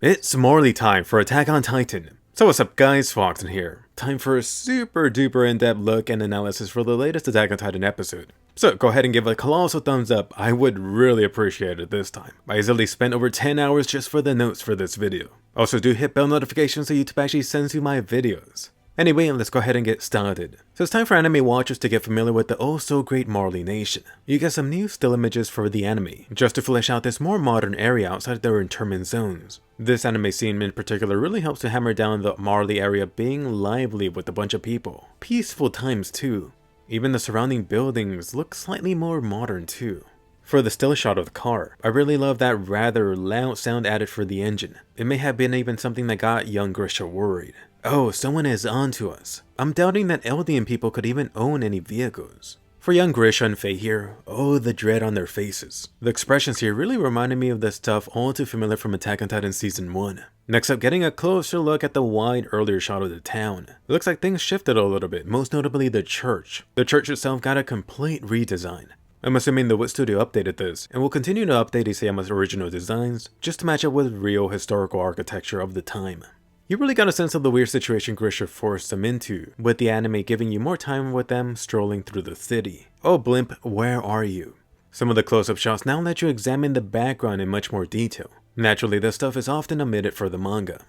It's Marley time for Attack on Titan. So what's up guys, Foxen here. Time for a super duper in-depth look and analysis for the latest Attack on Titan episode. So go ahead and give a colossal thumbs up, I would really appreciate it this time. I easily spent over 10 hours just for the notes for this video. Also do hit bell notifications so YouTube actually sends you my videos. Anyway, let's go ahead and get started. So it's time for anime watchers to get familiar with the oh so great Marley Nation. You get some new still images for the anime, just to flesh out this more modern area outside their internment zones. This anime scene in particular really helps to hammer down the Marley area being lively with a bunch of people. Peaceful times too. Even the surrounding buildings look slightly more modern too. For the still shot of the car, I really love that rather loud sound added for the engine. It may have been even something that got young Grisha worried. Oh, someone is on to us. I'm doubting that Eldian people could even own any vehicles. For young Grisha and Faye here, oh the dread on their faces. The expressions here really reminded me of the stuff all too familiar from Attack on Titan Season 1. Next up, getting a closer look at the wide earlier shot of the town. It looks like things shifted a little bit, most notably the church. The church itself got a complete redesign. I'm assuming the Wit Studio updated this, and will continue to update Isayama's original designs, just to match up with real historical architecture of the time. You really got a sense of the weird situation Grisha forced them into, with the anime giving you more time with them strolling through the city. Oh blimp, where are you? Some of the close-up shots now let you examine the background in much more detail. Naturally, this stuff is often omitted for the manga.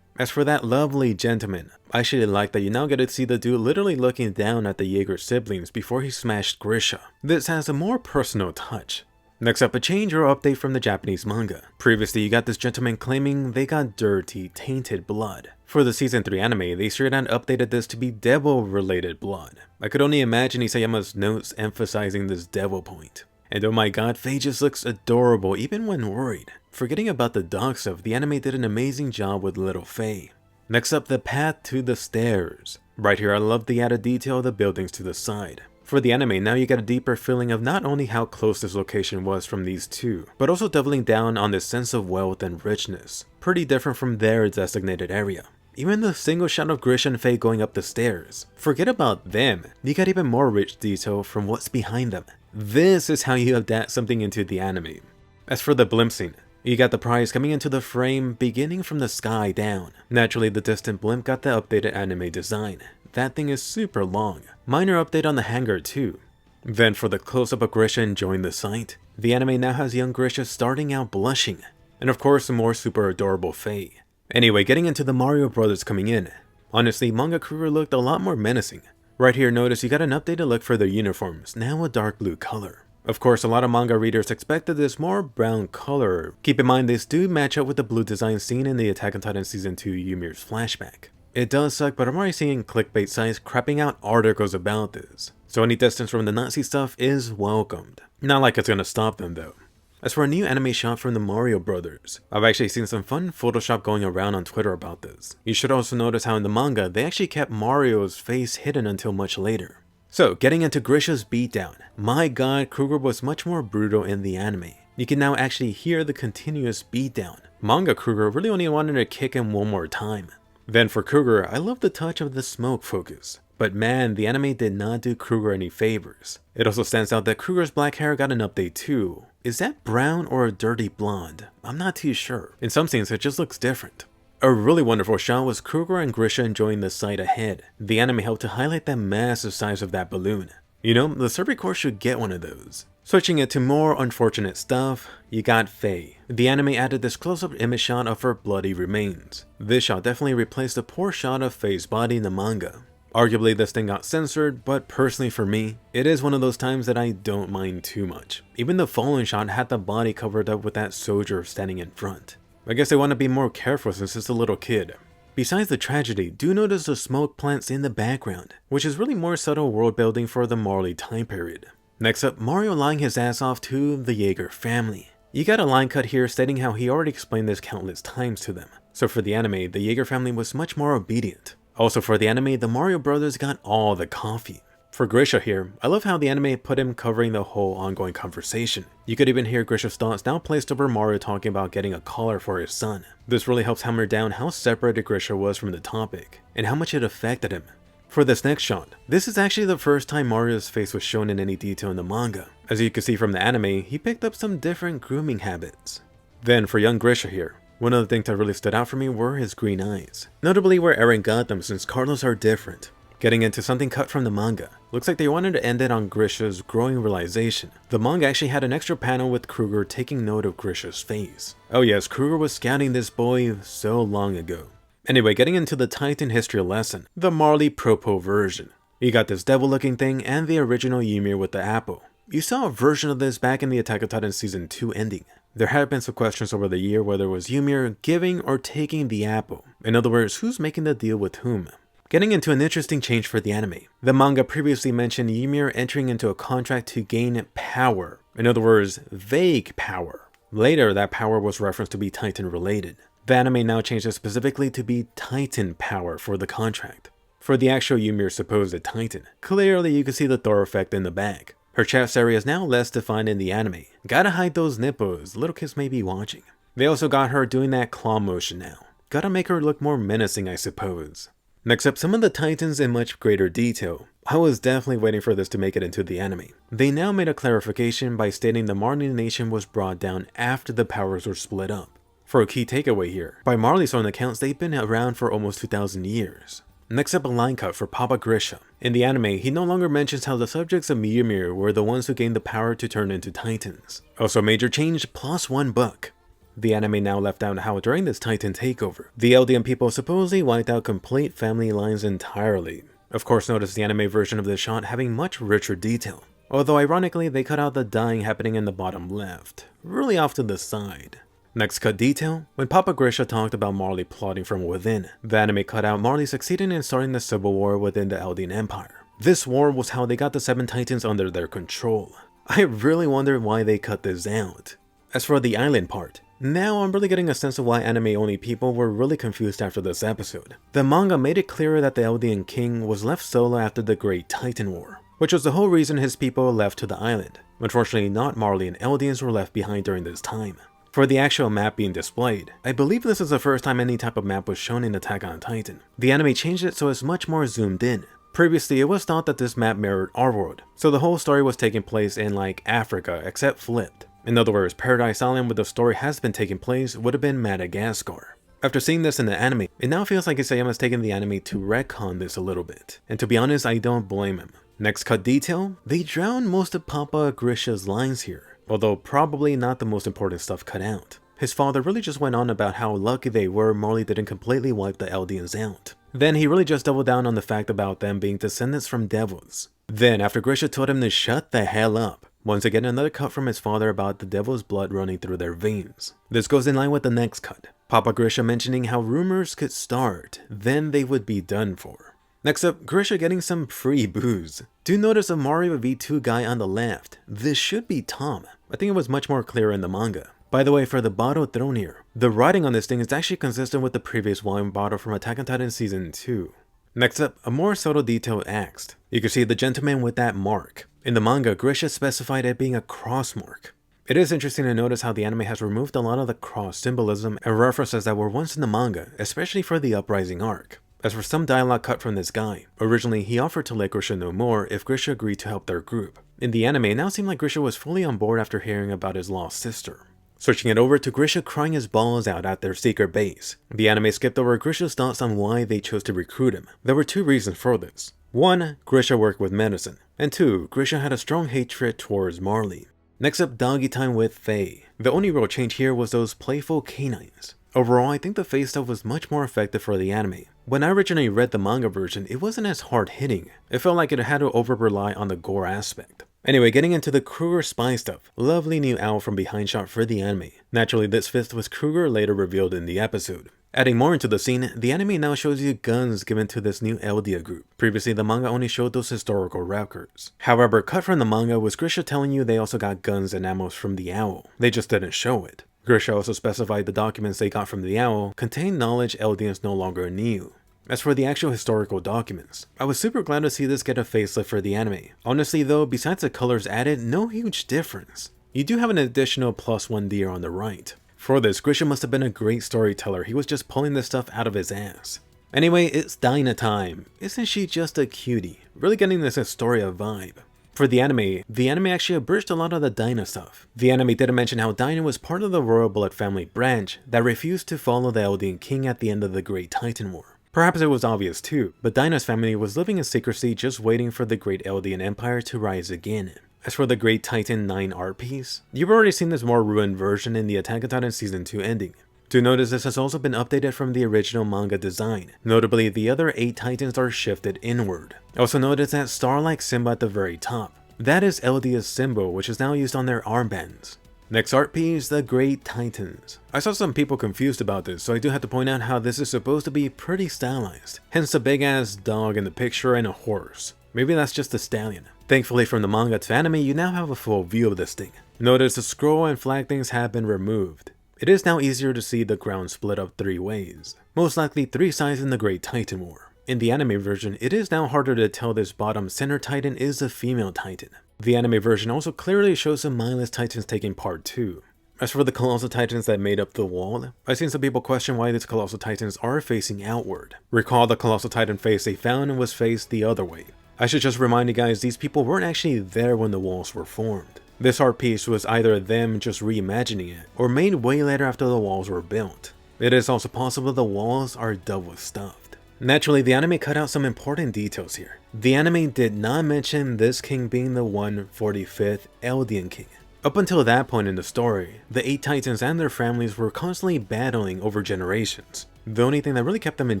As for that lovely gentleman, I actually like that you now get to see the dude literally looking down at the Jaeger siblings before he smashed Grisha. This has a more personal touch. Next up, a change or update from the Japanese manga. Previously, you got this gentleman claiming they got dirty, tainted blood. For the Season 3 anime, they straight on updated this to be devil-related blood. I could only imagine Isayama's notes emphasizing this devil point. And oh my god, Faye just looks adorable even when worried. Forgetting about the dog stuff, the anime did an amazing job with little Faye. Next up, the path to the stairs. Right here, I love the added detail of the buildings to the side. For the anime, now you get a deeper feeling of not only how close this location was from these two, but also doubling down on this sense of wealth and richness. Pretty different from their designated area. Even the single shot of Grisha and Faye going up the stairs. Forget about them, you got even more rich detail from what's behind them. This is how you adapt something into the anime. As for the blimp scene, you got the prize coming into the frame beginning from the sky down. Naturally, the distant blimp got the updated anime design. That thing is super long. Minor update on the hangar too. Then for the close-up of Grisha enjoying the sight, the anime now has young Grisha starting out blushing. And of course, a more super adorable Faye. Anyway, getting into the Mario brothers coming in. Honestly, manga Krueger looked a lot more menacing. Right here, notice you got an updated look for their uniforms, now a dark blue color. Of course, a lot of manga readers expected this more brown color. Keep in mind, this do match up with the blue design seen in the Attack on Titan Season 2 Ymir's flashback. It does suck, but I'm already seeing clickbait sites crapping out articles about this. So any distance from the Nazi stuff is welcomed. Not like it's gonna stop them though. As for a new anime shot from the Mario brothers, I've actually seen some fun Photoshop going around on Twitter about this. You should also notice how in the manga, they actually kept Mario's face hidden until much later. So, getting into Grisha's beatdown. My god, Krueger was much more brutal in the anime. You can now actually hear the continuous beatdown. Manga Krueger really only wanted to kick him one more time. Then for Krueger, I love the touch of the smoke focus. But man, the anime did not do Krueger any favors. It also stands out that Krueger's black hair got an update too. Is that brown or a dirty blonde? I'm not too sure. In some scenes, it just looks different. A really wonderful shot was Krueger and Grisha enjoying the sight ahead. The anime helped to highlight the massive size of that balloon. You know, the Survey Corps should get one of those. Switching it to more unfortunate stuff, you got Faye. The anime added this close-up image shot of her bloody remains. This shot definitely replaced the poor shot of Faye's body in the manga. Arguably this thing got censored, but personally for me, it is one of those times that I don't mind too much. Even the following shot had the body covered up with that soldier standing in front. I guess they want to be more careful since it's a little kid. Besides the tragedy, do notice the smoke plants in the background, which is really more subtle world building for the Marley time period. Next up, Mario lying his ass off to the Jaeger family. You got a line cut here stating how he already explained this countless times to them. So for the anime, the Jaeger family was much more obedient. Also for the anime, the Mario brothers got all the coffee. For Grisha here, I love how the anime put him covering the whole ongoing conversation. You could even hear Grisha's thoughts now placed over Mario talking about getting a collar for his son. This really helps hammer down how separated Grisha was from the topic, and how much it affected him. For this next shot, this is actually the first time Mario's face was shown in any detail in the manga. As you can see from the anime, he picked up some different grooming habits. Then for young Grisha here, One of the things that really stood out for me were his green eyes. Notably where Eren got them, since Carlos are different. Getting into something cut from the manga. Looks like they wanted to end it on Grisha's growing realization. The manga actually had an extra panel with Krueger taking note of Grisha's face. Oh yes, Krueger was scouting this boy so long ago. Anyway, getting into the Titan history lesson, the Marley Propo version. You got this devil looking thing and the original Ymir with the apple. You saw a version of this back in the Attack on Titan Season 2 ending. There have been some questions over the year whether it was Ymir giving or taking the apple. In other words, who's making the deal with whom? Getting into an interesting change for the anime. The manga previously mentioned Ymir entering into a contract to gain power. In other words, vague power. Later, that power was referenced to be Titan related. The anime now changed it specifically to be Titan power for the contract. For the actual Ymir's supposed Titan, clearly you can see the Thor effect in the back. Her chest area is now less defined in the anime. Gotta hide those nipples, little kids may be watching. They also got her doing that claw motion now. Gotta make her look more menacing, I suppose. Next up, some of the Titans in much greater detail. I was definitely waiting for this to make it into the anime. They now made a clarification by stating the Marley nation was brought down after the powers were split up. For a key takeaway here, by Marley's own accounts, they've been around for almost 2,000 years. Next up, a line cut for Papa Grisha. In the anime, he no longer mentions how the subjects of Ymir were the ones who gained the power to turn into Titans. Also, major change, +1 book. The anime now left out how during this Titan takeover, the Eldian people supposedly wiped out complete family lines entirely. Of course, notice the anime version of this shot having much richer detail. Although ironically, they cut out the dying happening in the bottom left, really off to the side. Next cut detail, when Papa Grisha talked about Marley plotting from within, the anime cut out Marley succeeding in starting the civil war within the Eldian Empire. This war was how they got the 7 Titans under their control. I really wonder why they cut this out. As for the island part, now I'm really getting a sense of why anime-only people were really confused after this episode. The manga made it clearer that the Eldian king was left solo after the Great Titan War, which was the whole reason his people left to the island. Unfortunately, not Marley and Eldians were left behind during this time. For the actual map being displayed, I believe this is the first time any type of map was shown in Attack on Titan. The anime changed it so it's much more zoomed in. Previously, it was thought that this map mirrored our world, so the whole story was taking place in like Africa, except flipped. In other words, Paradise Island where the story has been taking place would have been Madagascar. After seeing this in the anime, it now feels like Isayama's taken the anime to retcon this a little bit. And to be honest, I don't blame him. Next cut detail, they drowned most of Papa Grisha's lines here, although probably not the most important stuff cut out. His father really just went on about how lucky they were Marley didn't completely wipe the Eldians out. Then he really just doubled down on the fact about them being descendants from devils. Then after Grisha told him to shut the hell up, once again another cut from his father about the devil's blood running through their veins. This goes in line with the next cut. Papa Grisha mentioning how rumors could start, then they would be done for. Next up, Grisha getting some free booze. Do notice a Mario V2 guy on the left. This should be Tom. I think it was much more clear in the manga. By the way, for the bottle thrown here, the writing on this thing is actually consistent with the previous wine bottle from Attack on Titan Season 2. Next up, a more subtle detail asked. You can see the gentleman with that mark. In the manga, Grisha specified it being a cross mark. It is interesting to notice how the anime has removed a lot of the cross symbolism and references that were once in the manga, especially for the Uprising arc. As for some dialogue cut from this guy, originally he offered to let Grisha know more if Grisha agreed to help their group. In the anime, it now seemed like Grisha was fully on board after hearing about his lost sister. Switching it over to Grisha crying his balls out at their secret base. The anime skipped over Grisha's thoughts on why they chose to recruit him. There were 2 reasons for this. 1, Grisha worked with medicine, and 2, Grisha had a strong hatred towards Marley. Next up, doggy time with Faye. The only real change here was those playful canines. Overall, I think the Faye stuff was much more effective for the anime. When I originally read the manga version, it wasn't as hard-hitting. It felt like it had to over-rely on the gore aspect. Anyway, getting into the Krueger Spy stuff. Lovely new owl from behind shot for the anime. Naturally, this fifth was Krueger later revealed in the episode. Adding more into the scene, the anime now shows you guns given to this new Eldia group. Previously, the manga only showed those historical records. However, cut from the manga was Grisha telling you they also got guns and ammo from the owl. They just didn't show it. Grisha also specified the documents they got from the owl contained knowledge Eldians no longer knew. As for the actual historical documents, I was super glad to see this get a facelift for the anime. Honestly though, besides the colors added, no huge difference. You do have an additional +1 deer on the right. For this, Grisha must have been a great storyteller, he was just pulling this stuff out of his ass. Anyway, it's Dinah time. Isn't she just a cutie? Really getting this Astoria vibe. For the anime actually abridged a lot of the Dyna stuff. The anime didn't mention how Dyna was part of the royal blood family branch that refused to follow the Eldian king at the end of the Great Titan War. Perhaps it was obvious too, but Dyna's family was living in secrecy just waiting for the Great Eldian Empire to rise again. As for the Great Titan 9 art piece, you've already seen this more ruined version in the Attack on Titan Season 2 ending. To notice, this has also been updated from the original manga design. Notably, the other 8 titans are shifted inward. Also notice that star-like symbol at the very top. That is Eldia's symbol, which is now used on their armbands. Next art piece, the Great Titans. I saw some people confused about this, so I do have to point out how this is supposed to be pretty stylized. Hence the big ass dog in the picture and a horse. Maybe that's just a stallion. Thankfully from the manga to anime, you now have a full view of this thing. Notice the scroll and flag things have been removed. It is now easier to see the ground split up 3 ways. Most likely 3 sides in the Great Titan War. In the anime version, it is now harder to tell this bottom center titan is a female titan. The anime version also clearly shows some mindless titans taking part too. As for the Colossal Titans that made up the wall, I've seen some people question why these Colossal Titans are facing outward. Recall the Colossal Titan face they found was faced the other way. I should just remind you guys, these people weren't actually there when the walls were formed. This art piece was either them just reimagining it, or made way later after the walls were built. It is also possible the walls are double stuffed. Naturally, the anime cut out some important details here. The anime did not mention this king being the 145th Eldian king. Up until that point in the story, the 8 titans and their families were constantly battling over generations. The only thing that really kept them in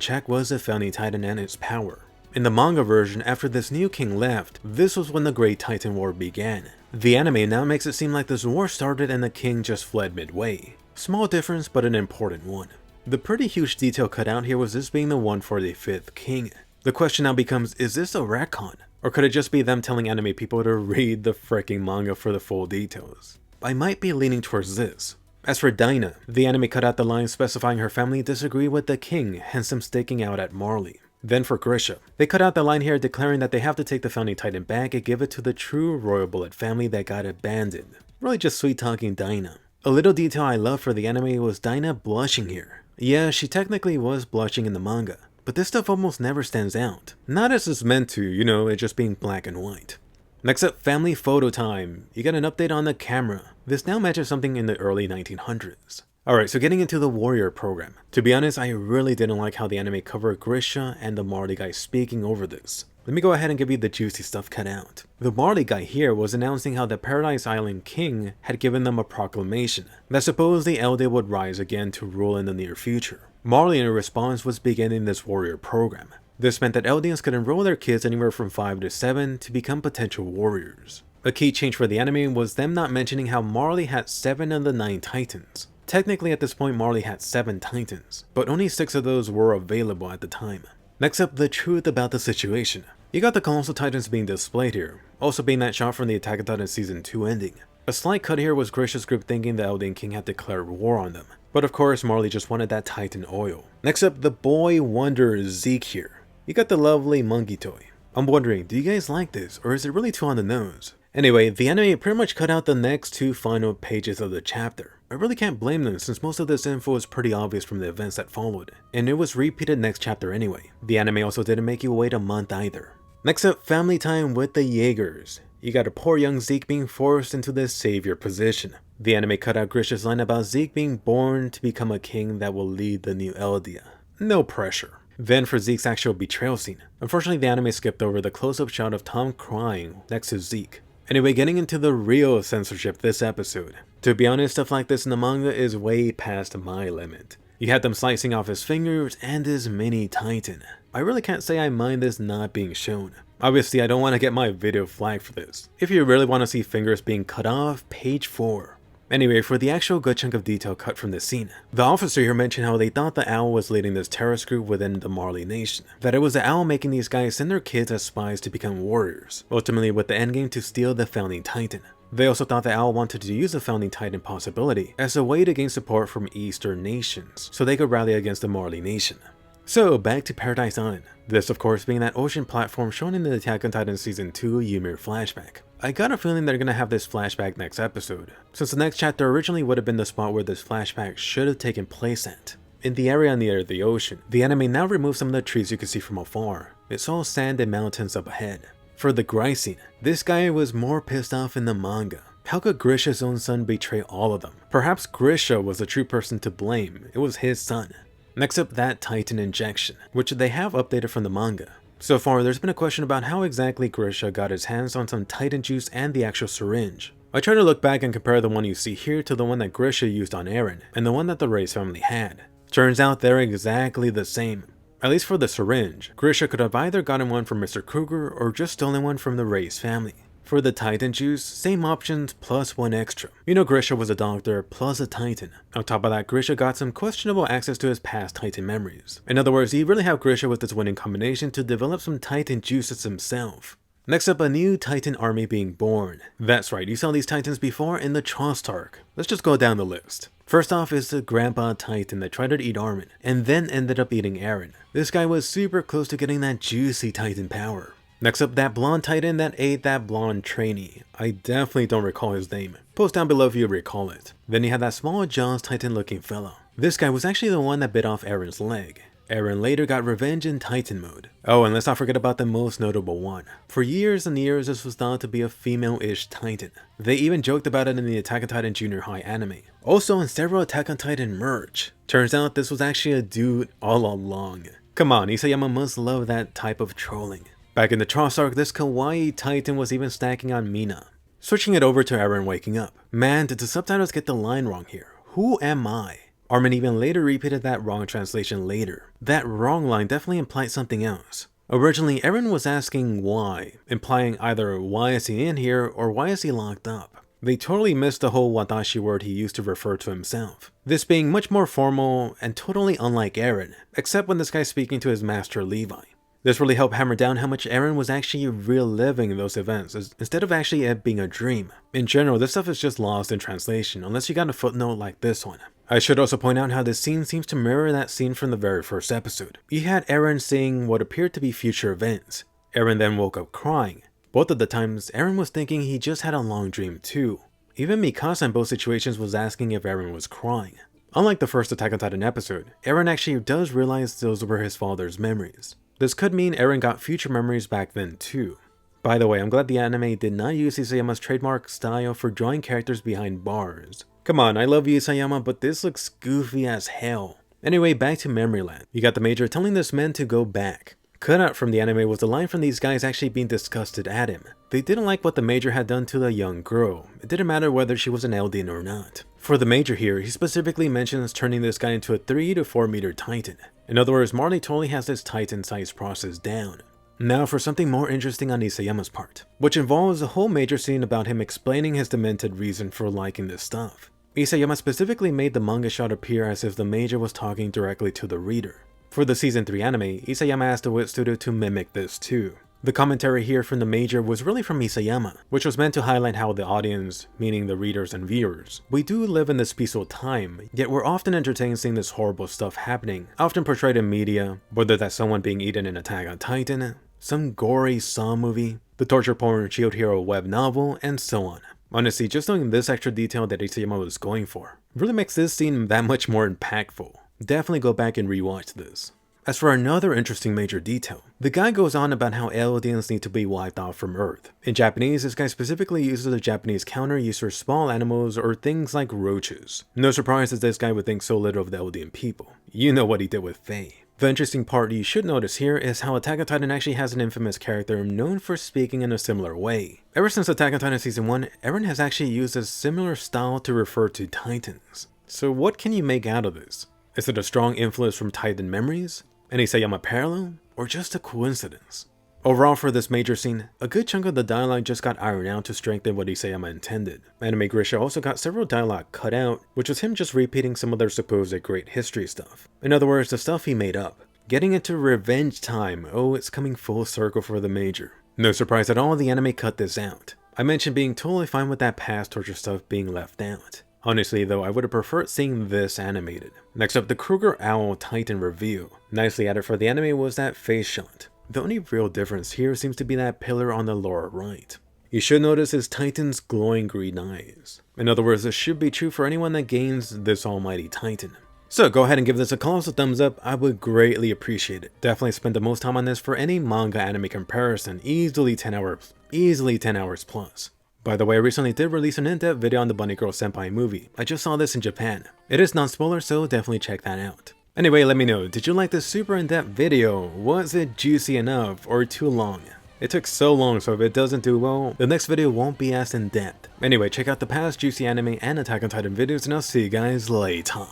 check was the founding titan and its power. In the manga version, after this new king left, this was when the Great Titan War began. The anime now makes it seem like this war started and the king just fled midway. Small difference, but an important one. The pretty huge detail cut out here was this being the 145th king. The question now becomes, is this a retcon? Or could it just be them telling anime people to read the freaking manga for the full details? I might be leaning towards this. As for Dyna, the anime cut out the line specifying her family disagreed with the king, hence them staking out at Marley. Then for Grisha, they cut out the line here declaring that they have to take the founding titan back and give it to the true royal blood family that got abandoned. Really just sweet talking Dyna. A little detail I love for the anime was Dyna blushing here. Yeah, she technically was blushing in the manga, but this stuff almost never stands out. Not as it's meant to, you know, it just being black and white. Next up, family photo time. You got an update on the camera. This now matches something in the early 1900s. Alright, so getting into the warrior program. To be honest, I really didn't like how the anime covered Grisha and the Marley guy speaking over this. Let me go ahead and give you the juicy stuff cut out. The Marley guy here was announcing how the Paradise Island king had given them a proclamation that supposedly Eldia would rise again to rule in the near future. Marley in response was beginning this warrior program. This meant that Eldians could enroll their kids anywhere from 5 to 7 to become potential warriors. A key change for the anime was them not mentioning how Marley had 7 of the 9 titans. Technically at this point Marley had 7 titans, but only 6 of those were available at the time. Next up, the truth about the situation. You got the Colossal Titans being displayed here, also being that shot from the Attack on Titan Season 2 ending. A slight cut here was Grisha's group thinking the Eldian King had declared war on them, but of course Marley just wanted that Titan oil. Next up, the boy wonder Zeke here. You got the lovely monkey toy. I'm wondering, do you guys like this, or is it really too on the nose? Anyway, the anime pretty much cut out the next 2 final pages of the chapter. I really can't blame them since most of this info is pretty obvious from the events that followed, and it was repeated next chapter anyway. The anime also didn't make you wait a month either. Next up, family time with the Jaegers. You got a poor young Zeke being forced into this savior position. The anime cut out Grisha's line about Zeke being born to become a king that will lead the new Eldia. No pressure. Then for Zeke's actual betrayal scene. Unfortunately, the anime skipped over the close-up shot of Tom crying next to Zeke. Anyway, getting into the real censorship this episode. To be honest, stuff like this in the manga is way past my limit. You had them slicing off his fingers and his mini titan. I really can't say I mind this not being shown. Obviously, I don't want to get my video flagged for this. If you really want to see fingers being cut off, page 4. Anyway, for the actual good chunk of detail cut from this scene, the officer here mentioned how they thought the owl was leading this terrorist group within the Marley nation. That it was the owl making these guys send their kids as spies to become warriors, ultimately with the endgame to steal the founding titan. They also thought the owl wanted to use the founding titan possibility as a way to gain support from Eastern nations, so they could rally against the Marley nation. So back to Paradise Island. This of course being that ocean platform shown in the Attack on Titan Season 2 Ymir flashback. I got a feeling they're gonna have this flashback next episode, since the next chapter originally would have been the spot where this flashback should have taken place at. In the area near the ocean, the anime now removes some of the trees you can see from afar. It's all sand and mountains up ahead. For the Grising, this guy was more pissed off in the manga. How could Grisha's own son betray all of them? Perhaps Grisha was the true person to blame, it was his son. Next up, that Titan injection, which they have updated from the manga. So far, there's been a question about how exactly Grisha got his hands on some Titan juice and the actual syringe. I try to look back and compare the one you see here to the one that Grisha used on Eren, and the one that the Reyes family had. Turns out they're exactly the same. At least for the syringe, Grisha could have either gotten one from Mr. Krueger or just stolen one from the Reyes family. For the Titan juice, same options plus one extra. You know Grisha was a doctor plus a Titan. On top of that, Grisha got some questionable access to his past Titan memories. In other words, he really helped Grisha with this winning combination to develop some Titan juices himself. Next up, a new Titan army being born. That's right, you saw these Titans before in the Trust arc. Let's just go down the list. First off is the Grandpa Titan that tried to eat Armin, and then ended up eating Eren. This guy was super close to getting that juicy Titan power. Next up, that blonde Titan that ate that blonde trainee. I definitely don't recall his name. Post down below if you recall it. Then you had that small Jaws Titan looking fellow. This guy was actually the one that bit off Eren's leg. Eren later got revenge in Titan mode. Oh, and let's not forget about the most notable one. For years and years, this was thought to be a female-ish Titan. They even joked about it in the Attack on Titan Junior High anime. Also in several Attack on Titan merch. Turns out this was actually a dude all along. Come on, Isayama must love that type of trolling. Back in the Trust arc, this kawaii Titan was even stacking on Mina. Switching it over to Eren waking up. Man, did the subtitles get the line wrong here? Who am I? Armin even later repeated that wrong translation later. That wrong line definitely implied something else. Originally, Eren was asking why, implying either why is he in here or why is he locked up. They totally missed the whole watashi word he used to refer to himself. This being much more formal and totally unlike Eren, except when this guy's speaking to his master Levi. This really helped hammer down how much Eren was actually reliving those events, instead of actually it being a dream. In general, this stuff is just lost in translation, unless you got a footnote like this one. I should also point out how this scene seems to mirror that scene from the very first episode. You had Eren seeing what appeared to be future events. Eren then woke up crying. Both of the times, Eren was thinking he just had a long dream too. Even Mikasa in both situations was asking if Eren was crying. Unlike the first Attack on Titan episode, Eren actually does realize those were his father's memories. This could mean Eren got future memories back then too. By the way, I'm glad the anime did not use Isayama's trademark style for drawing characters behind bars. Come on, I love you Isayama, but this looks goofy as hell. Anyway, back to Memoryland. You got the Major telling this man to go back. Cut out from the anime was the line from these guys actually being disgusted at him. They didn't like what the Major had done to the young girl. It didn't matter whether she was an Eldian or not. For the Major here, he specifically mentions turning this guy into a 3 to 4 meter Titan. In other words, Marley totally has this Titan size process down. Now for something more interesting on Isayama's part, which involves a whole major scene about him explaining his demented reason for liking this stuff. Isayama specifically made the manga shot appear as if the Major was talking directly to the reader. For the Season 3 anime, Isayama asked the Wit Studio to mimic this too. The commentary here from the Major was really from Isayama, which was meant to highlight how the audience, meaning the readers and viewers, we do live in this peaceful time, yet we're often entertained seeing this horrible stuff happening, often portrayed in media, whether that's someone being eaten in Attack on Titan, some gory Saw movie, the torture porn Shield Hero web novel, and so on. Honestly, just knowing this extra detail that Isayama was going for really makes this scene that much more impactful. Definitely go back and rewatch this. As for another interesting major detail, the guy goes on about how Eldians need to be wiped off from Earth. In Japanese, this guy specifically uses the Japanese counter used for small animals or things like roaches. No surprise that this guy would think so little of the Eldian people. You know what he did with Faye. The interesting part you should notice here is how Attack on Titan actually has an infamous character known for speaking in a similar way. Ever since Attack on Titan Season 1, Eren has actually used a similar style to refer to Titans. So what can you make out of this? Is it a strong influence from Titan memories? An Isayama parallel? Or just a coincidence? Overall for this major scene, a good chunk of the dialogue just got ironed out to strengthen what Isayama intended. Anime Grisha also got several dialogue cut out, which was him just repeating some of their supposed great history stuff. In other words, the stuff he made up. Getting into revenge time, oh it's coming full circle for the major. No surprise at all the anime cut this out. I mentioned being totally fine with that past torture stuff being left out. Honestly though, I would have preferred seeing this animated. Next up, the Krueger Owl Titan reveal. Nicely added for the anime was that face shot. The only real difference here seems to be that pillar on the lower right. You should notice his Titan's glowing green eyes. In other words, this should be true for anyone that gains this almighty Titan. So go ahead and give this a colossal thumbs up, I would greatly appreciate it. Definitely spent the most time on this for any manga anime comparison, easily 10 hours plus. By the way, I recently did release an in-depth video on the Bunny Girl Senpai movie. I just saw this in Japan. It is non-spoiler, so definitely check that out. Anyway, let me know, did you like this super in-depth video? Was it juicy enough or too long? It took so long, so if it doesn't do well, the next video won't be as in-depth. Anyway, check out the past juicy anime and Attack on Titan videos, and I'll see you guys later.